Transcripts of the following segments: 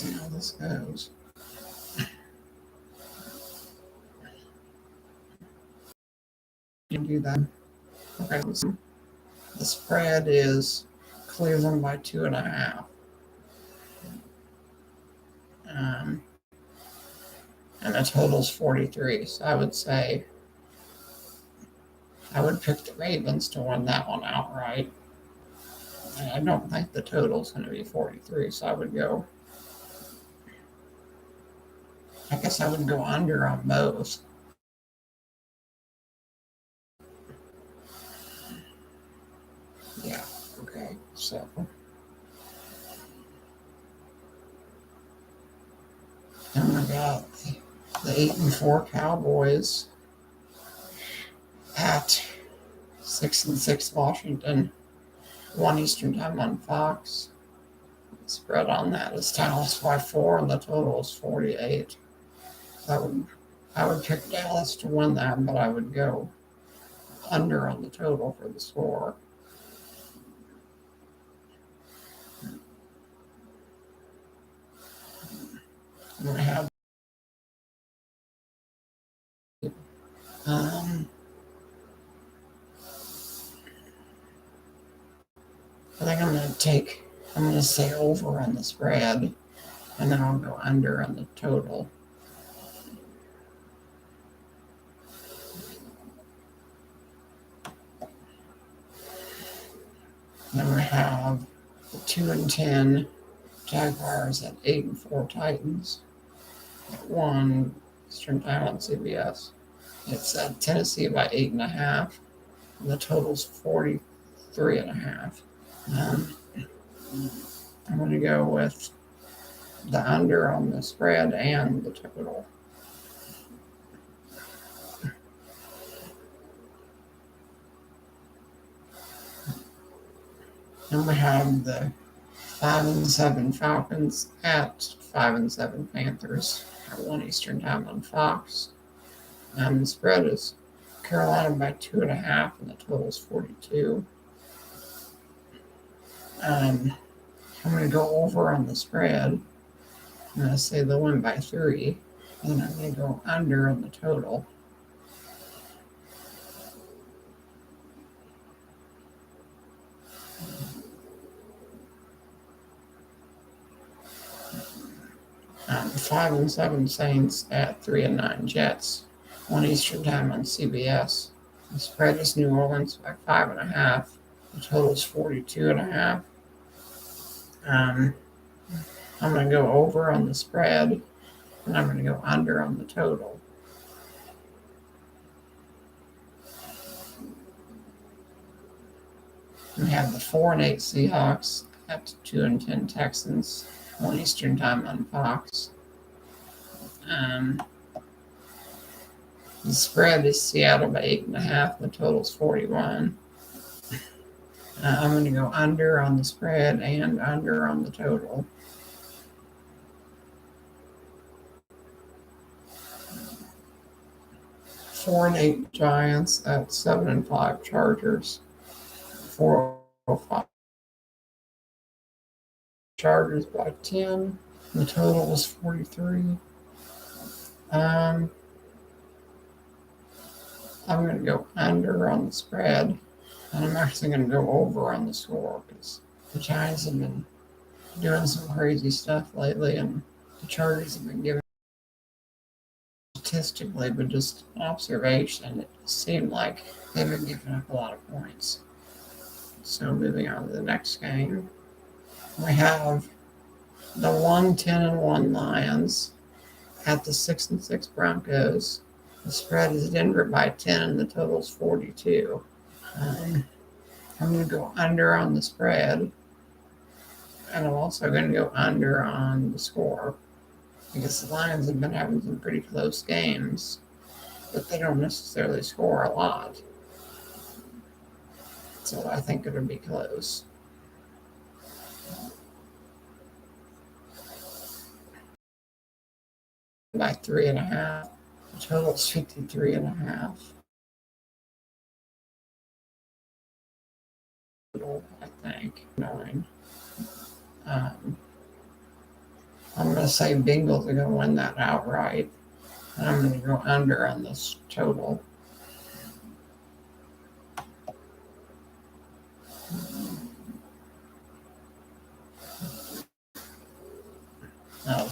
see how this goes. You can do that. Okay, the spread is Cleveland by 2.5. And the total's 43. So I would say I would pick the Ravens to win that one outright. And I don't think the total's going to be 43, so I would go. I guess I would go under on both. Yeah, okay, so. And we got the 8-4 Cowboys at 6-6 Washington, 1 Eastern time on Fox. The spread on that is Dallas by 4, and the total is 48. I would pick Dallas to win that, but I would go under on the total for the score. I'm gonna have I think I'm gonna say over on the spread, and then I'll go under on the total. Then we have the 2-10 Jaguars at 8-4 Titans at 1 Eastern time on CBS. It's at Tennessee by 8.5, and the total's 43.5. I'm going to go with the under on the spread and the total. Then we have the 5-7 Falcons at 5-7 Panthers at 1 Eastern time on Fox. The spread is Carolina by 2.5, and the total is 42. I'm going to go over on the spread. I'm going to say they'll win by 3, and I'm going to go under on the total. The 5-7 Saints at 3-9 Jets, 1 Eastern time on CBS. The spread is New Orleans by 5.5. The total is 42.5. I'm going to go over on the spread, and I'm going to go under on the total. We have the 4-8 Seahawks at 2-10 Texans, 1 Eastern time on Fox. The spread is Seattle by 8.5. The total is 41. I'm going to go under on the spread and under on the total. Four and 8 Giants at 7-5 Chargers. 4-5 Chargers by 10. The total was 43. I'm going to go under on the spread, and I'm actually going to go over on the score because the Giants have been doing some crazy stuff lately, and the Chargers have been giving statistically, but just observation, it seemed like they've been giving up a lot of points. So moving on to the next game, we have the 1-10-1 Lions at the 6-6 Broncos. The spread is Denver by 10, and the total is 42. I'm going to go under on the spread, and I'm also going to go under on the score because the Lions have been having some pretty close games, but they don't necessarily score a lot. So I think it'll be close. By 3.5. The total is 53.5. I think 9. I'm going going to say Bengals are going to win that outright. And I'm going to go under on this total. Now,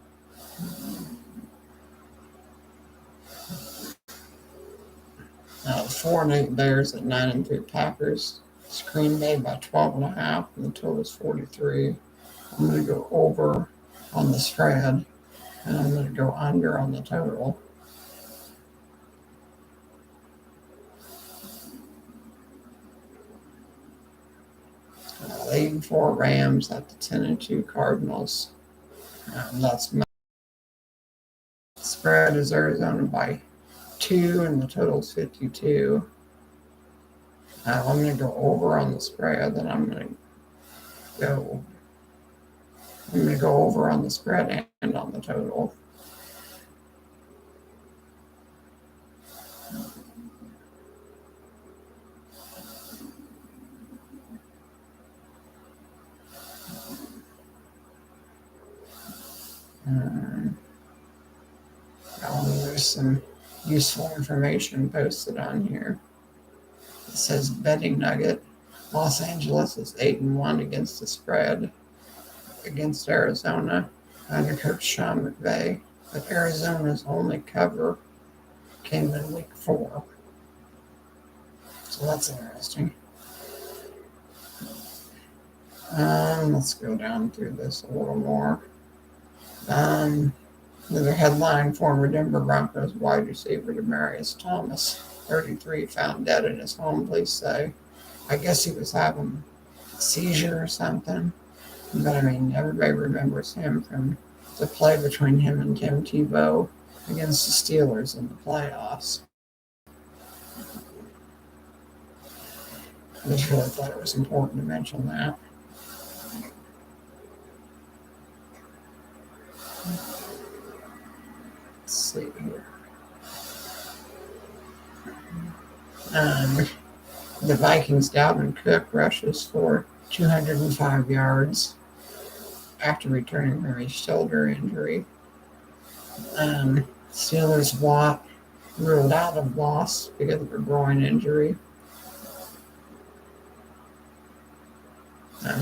the 4-8 Bears at 9-3 Packers. Screen made by 12.5, and the total is 43. I'm going to go over on the spread, and I'm going to go under on the total. 8-4 Rams at the 10-2 Cardinals. That's my spread is Arizona by 2, and the total is 52. I'm going to go over on the spread, and I'm going to go over on the spread and on the total. There's some useful information posted on here. It says betting nugget. Los Angeles is 8-1 against the spread against Arizona under Coach Sean McVay, but Arizona's only cover came in week 4. So that's interesting. Let's go down through this a little more. Another headline: former Denver Broncos wide receiver Demaryius Thomas, 33, found dead in his home, police say. I guess he was having a seizure or something. But I mean, everybody remembers him from the play between him and Tim Tebow against the Steelers in the playoffs. I just really thought it was important to mention that. Let's see here. The Vikings' Dalvin Cook rushes for 205 yards after returning from a shoulder injury. Steelers' Watt ruled out of loss because of a groin injury.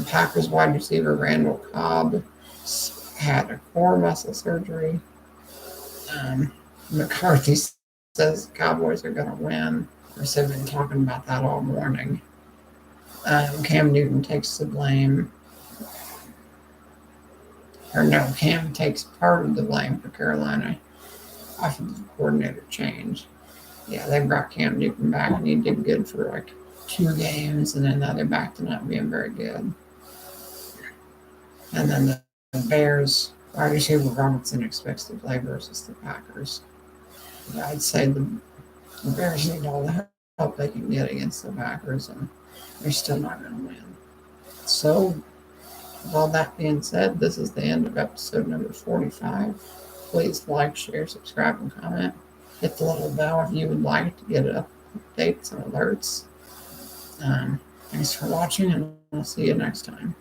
Packers wide receiver Randall Cobb had a core muscle surgery. McCarthy says the Cowboys are going to win. Of course, they've been talking about that all morning. Cam Newton takes the blame. Cam takes part of the blame for Carolina offensive coordinator change. Yeah, they brought Cam Newton back, and he did good for like 2 games, and then now they're back to not being very good. And then the Bears wide receiver Robinson expects to play versus the Packers. Yeah, I'd say the Bears need all the help they can get against the Packers, and they're still not going to win. So, with all that being said, this is the end of episode number 45. Please like, share, subscribe, and comment. Hit the little bell if you would like to get updates and alerts. Thanks for watching, and we'll see you next time.